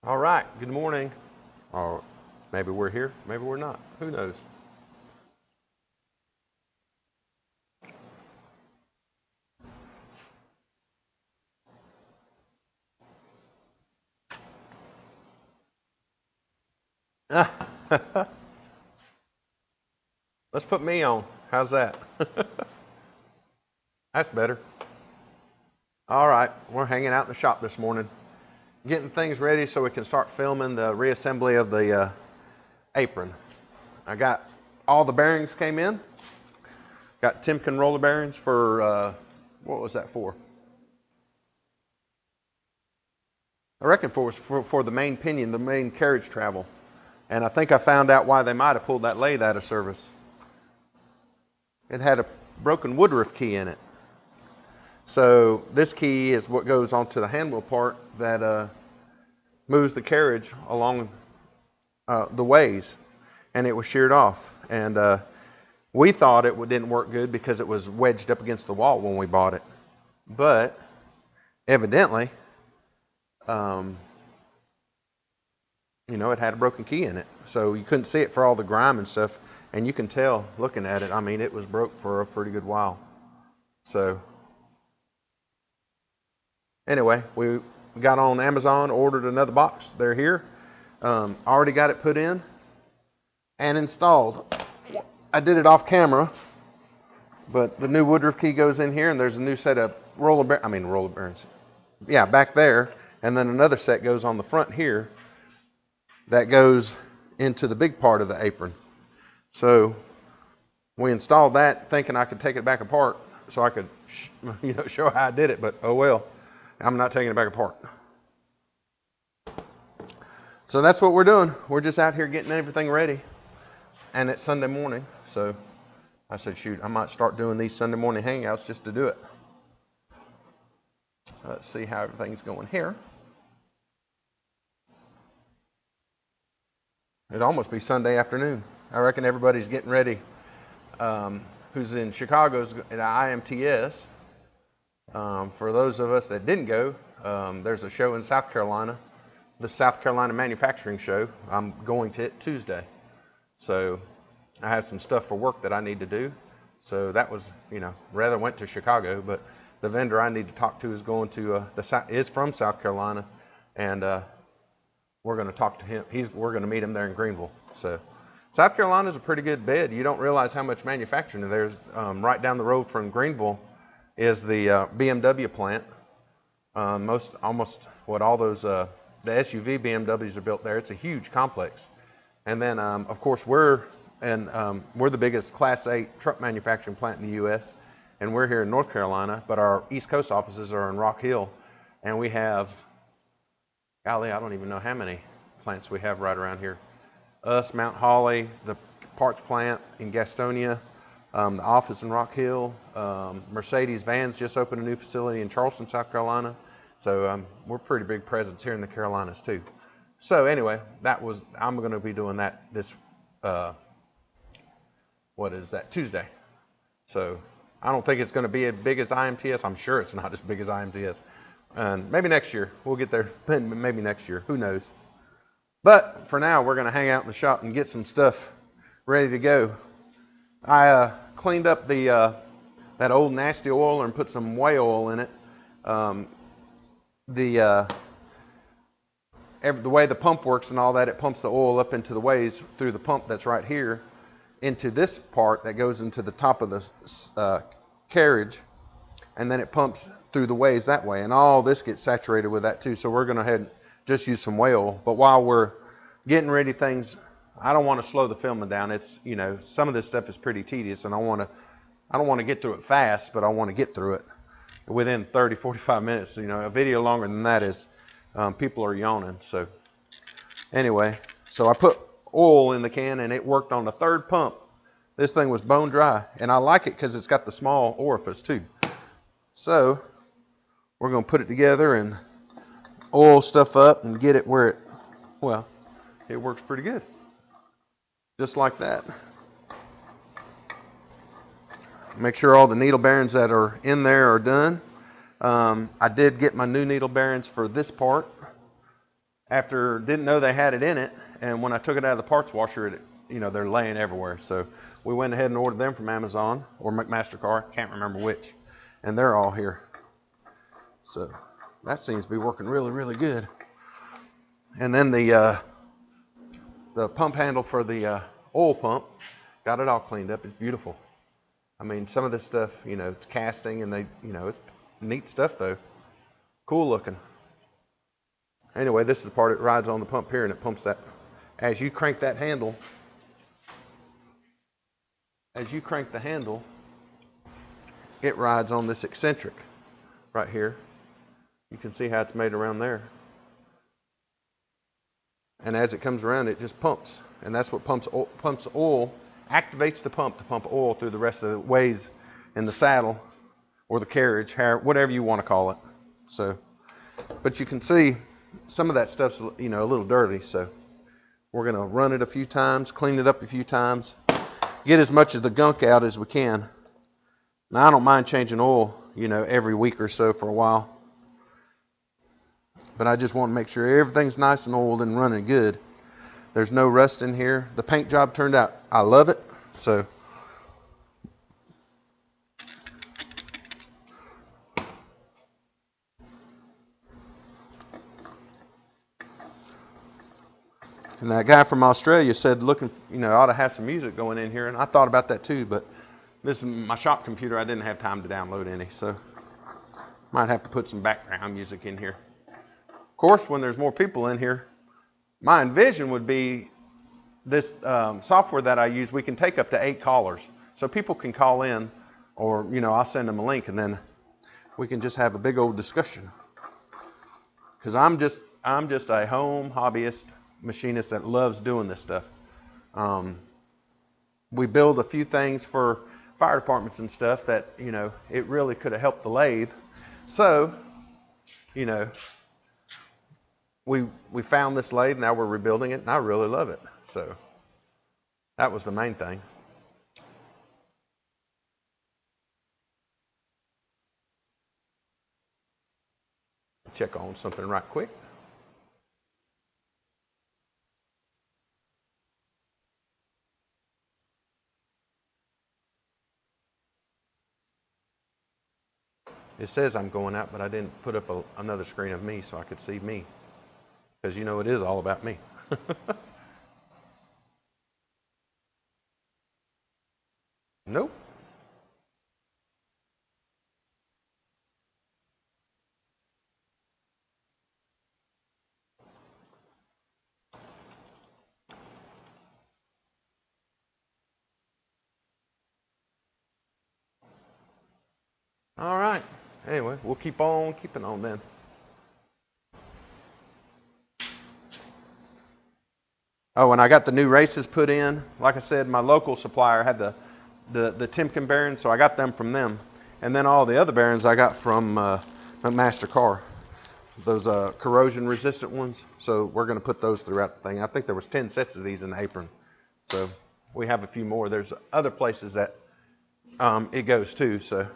All right, good morning. Or maybe we're here, maybe we're not. Who knows? Let's put me on. How's that? That's better. All right, we're hanging out in the shop this morning, getting things ready so we can start filming the reassembly of the apron. I got all the bearings came in. Got Timken roller bearings for, what was that for? I reckon for the main pinion, the main carriage travel. And I think I found out why they might have pulled that lathe out of service. It had a broken woodruff key in it. So this key is what goes onto the handwheel part that moves the carriage along the ways, and it was sheared off. And we thought it didn't work good because it was wedged up against the wall when we bought it. But evidently, it had a broken key in it. So you couldn't see it for all the grime and stuff. And you can tell looking at it, I mean, it was broke for a pretty good while. So anyway, we got on Amazon, ordered another box. They're here. Already got it put in and installed. I did it off camera, but the new woodruff key goes in here, and there's a new set of roller bearings. Yeah, back there. And then another set goes on the front here that goes into the big part of the apron. So we installed that thinking I could take it back apart so I could show how I did it, but oh well, I'm not taking it back apart. So that's what we're doing. We're just out here getting everything ready, and it's Sunday morning, so I said, shoot, I might start doing these Sunday morning hangouts just to do it. Let's see how everything's going here. It'd almost be Sunday afternoon. I reckon everybody's getting ready. Who's in Chicago's at IMTS. For those of us that didn't go, there's a show in South Carolina, the South Carolina Manufacturing Show. I'm going to it Tuesday. So I have some stuff for work that I need to do. So that was, rather went to Chicago, but the vendor I need to talk to is going to, is from South Carolina, and we're going to talk to him. We're going to meet him there in Greenville. So South Carolina is a pretty good bed. You don't realize how much manufacturing there's. Right down the road from Greenville is the BMW plant. All those the SUV BMWs are built there. It's a huge complex. And then of course we're the biggest Class 8 truck manufacturing plant in the U.S. and we're here in North Carolina, but our East Coast offices are in Rock Hill, and we have, golly, I don't even know how many plants we have right around here. Us, Mount Holly, the parts plant in Gastonia, the office in Rock Hill, Mercedes Vans just opened a new facility in Charleston, South Carolina. So we're pretty big presence here in the Carolinas too. So anyway, I'm going to be doing that this, Tuesday. So I don't think it's going to be as big as IMTS. I'm sure it's not as big as IMTS. And maybe next year we'll get there. Maybe next year, who knows? But for now, we're going to hang out in the shop and get some stuff ready to go. I cleaned up that old nasty oil and put some whey oil in it. The way the pump works and all that, it pumps the oil up into the ways through the pump that's right here into this part that goes into the top of the carriage, and then it pumps through the ways that way, and all this gets saturated with that too. So we're going to head just use some whey oil. But while we're getting ready things, I don't want to slow the filming down. It's, some of this stuff is pretty tedious, and I don't want to get through it fast, but I want to get through it within 30, 45 minutes. A video longer than that is, people are yawning. So anyway, so I put oil in the can, and it worked on the third pump. This thing was bone dry, and I like it because it's got the small orifice too. So we're going to put it together and oil stuff up and get it where it works pretty good. Just like that. Make sure all the needle bearings that are in there are done. I did get my new needle bearings for this part, didn't know they had it in it, and when I took it out of the parts washer, they're laying everywhere. So we went ahead and ordered them from Amazon or McMaster-Carr, can't remember which, and they're all here. So that seems to be working really, really good. And then the pump handle for the oil pump, got it all cleaned up. It's beautiful. I mean, some of this stuff, it's casting, and it's neat stuff though. Cool looking. Anyway, this is the part it rides on the pump here, and it pumps that. As you crank the handle, it rides on this eccentric right here. You can see how it's made around there. And as it comes around, it just pumps. And that's what pumps oil, activates the pump to pump oil through the rest of the ways in the saddle or the carriage, whatever you want to call it. So, but you can see some of that stuff's, a little dirty. So we're going to run it a few times, clean it up a few times, get as much of the gunk out as we can. Now, I don't mind changing oil, every week or so for a while. But I just want to make sure everything's nice and oiled and running good. There's no rust in here. The paint job turned out, I love it. So and that guy from Australia said, ought to have some music going in here. And I thought about that too, but this is my shop computer. I didn't have time to download any, so might have to put some background music in here. Of course, when there's more people in here, my envision would be this software that I use, we can take up to 8 callers. So people can call in, or, I'll send them a link, and then we can just have a big old discussion. Because I'm just a home hobbyist machinist that loves doing this stuff. We build a few things for fire departments and stuff that, it really could have helped the lathe. So, we found this lathe, now we're rebuilding it, and I really love it. So that was the main thing. Check on something right quick. It says I'm going out, but I didn't put up another screen of me so I could see me. Because it is all about me. Nope. All right. Anyway, we'll keep on keeping on then. Oh, and I got the new races put in. Like I said, my local supplier had the Timken bearings, so I got them from them. And then all the other bearings I got from McMaster-Carr, those corrosion resistant ones. So we're going to put those throughout the thing. I think there was 10 sets of these in the apron. So we have a few more. There's other places that it goes to. So,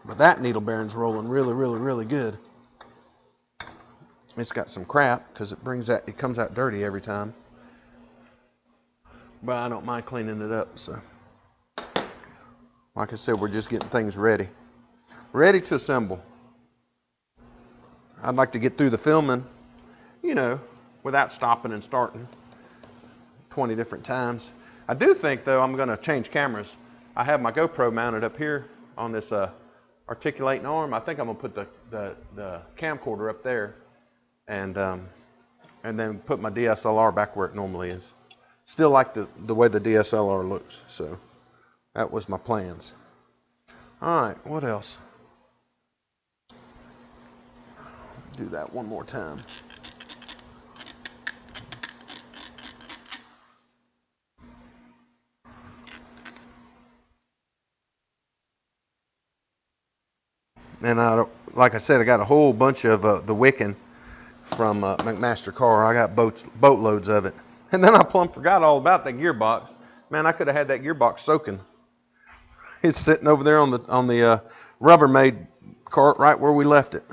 but that needle bearing's rolling really, really, really good. It's got some crap because it comes out dirty every time. But I don't mind cleaning it up. So, like I said, we're just getting things ready to assemble. I'd like to get through the filming, without stopping and starting 20 different times. I do think, though, I'm going to change cameras. I have my GoPro mounted up here on this articulating arm. I think I'm going to put the camcorder up there. And then put my DSLR back where it normally is. Still like the way the DSLR looks. So that was my plans. All right, what else? Do that one more time. And like I said, I got a whole bunch of the wicking from McMaster-Carr. I got boatloads of it. And then I plumb forgot all about that gearbox. Man, I could have had that gearbox soaking. It's sitting over there on the Rubbermaid cart right where we left it.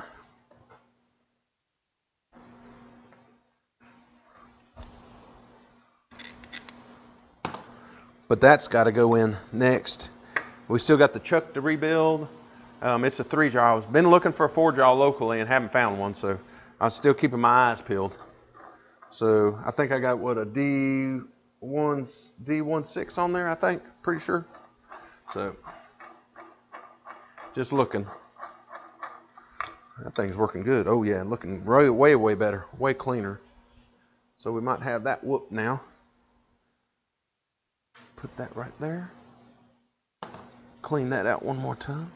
but that's got to go in next. We still got the chuck to rebuild. It's a 3-jaw. I've been looking for a 4-jaw locally and haven't found one, so I'm still keeping my eyes peeled. So I think I got what, a D16 on there, I think, pretty sure. So just looking. That thing's working good. Oh yeah, looking way better, way cleaner. So we might have that whoop now. Put that right there. Clean that out one more time.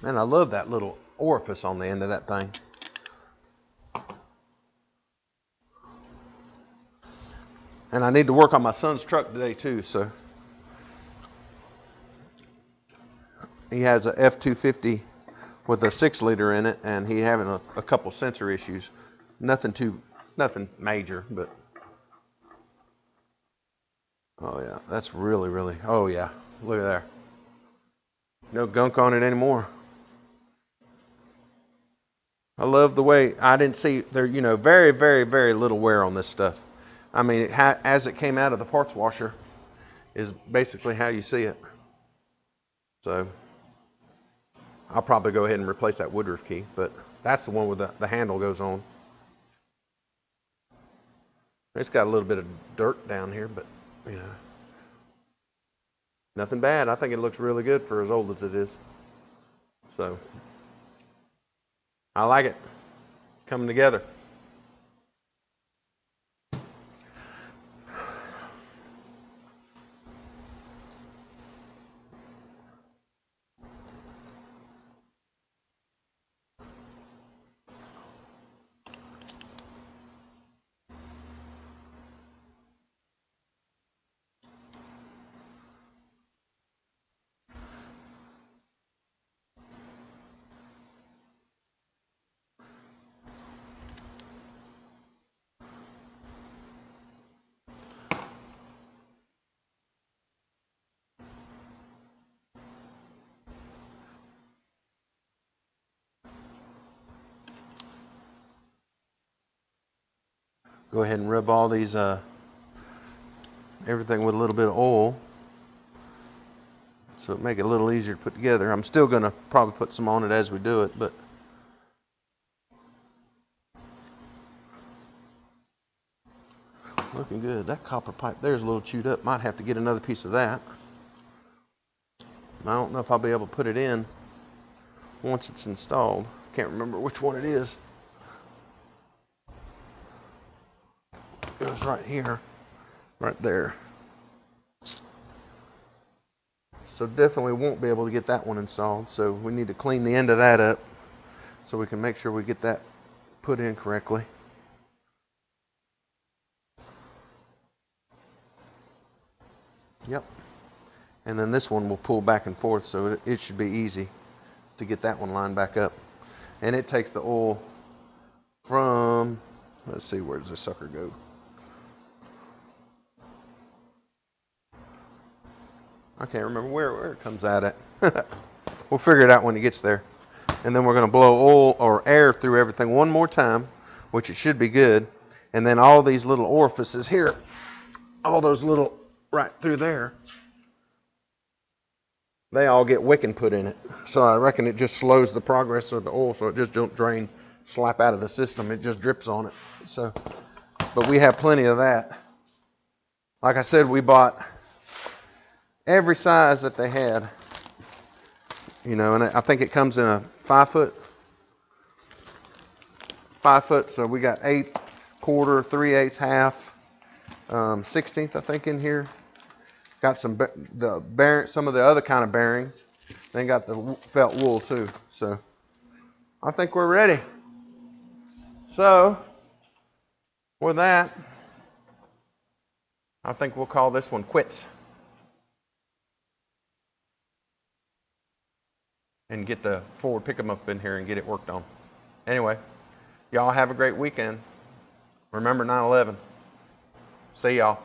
Man, I love that little orifice on the end of that thing. And I need to work on my son's truck today too, so. He has a F-250 with a 6-liter in it, and he having a couple sensor issues. Nothing major, but. Oh yeah, that's really, oh yeah, look at there. No gunk on it anymore. I love the way, I didn't see, there, very little wear on this stuff. I mean, as it came out of the parts washer is basically how you see it. So I'll probably go ahead and replace that Woodruff key, but that's the one with the handle goes on. It's got a little bit of dirt down here, but nothing bad. I think it looks really good for as old as it is. So I like it. Coming together. Go ahead and rub all these, everything with a little bit of oil, so it make it a little easier to put together. I'm still gonna probably put some on it as we do it, but looking good. That copper pipe there's a little chewed up. Might have to get another piece of that. I don't know if I'll be able to put it in once it's installed. Can't remember which one it is. It goes right here, right there. So definitely won't be able to get that one installed. So we need to clean the end of that up so we can make sure we get that put in correctly. Yep. And then this one will pull back and forth, so it should be easy to get that one lined back up. And it takes the oil from, let's see, where does this sucker go? I can't remember where it comes out at. We'll figure it out when it gets there. And then we're going to blow oil or air through everything one more time, which it should be good. And then all these little orifices here, all those little right through there, they all get wicking put in it. So I reckon it just slows the progress of the oil, so it just don't drain slap out of the system. It just drips on it. So, but we have plenty of that. Like I said, we bought every size that they had, and I think it comes in a 5 foot. 5 foot, so we got 8 1/4, 3/8, half, 16th, I think, in here. Got some some of the other kind of bearings. Then got the felt wool too. So I think we're ready. So with that, I think we'll call this one quits. And get the Ford pickup up in here and get it worked on. Anyway, y'all have a great weekend. Remember 9/11. See y'all.